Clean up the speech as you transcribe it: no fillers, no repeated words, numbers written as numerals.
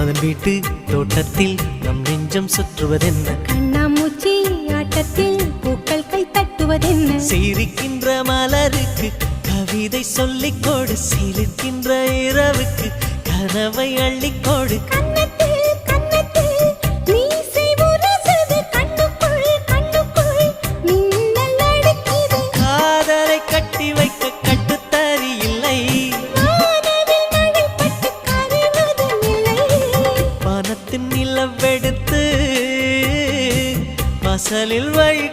அதன் வீட்டு தோட்டத்தில் நம் நெஞ்சம் சுற்றுவதென்ன? கண்ணாமூச்சி ஆட்டத்தில் பூக்கள் கை தட்டுவதென்ன? சிரிக்கின்ற மலருக்கு கவிதை சொல்லிக்கோடு, சிரிக்கின்ற இரவுக்கு கனவை அள்ளிக்கோடு. காதலை கட்டி வைக்க கட்டுத்தறி இல்லை, வானத்தின் நிலவெடுத்து வாசலில் வழி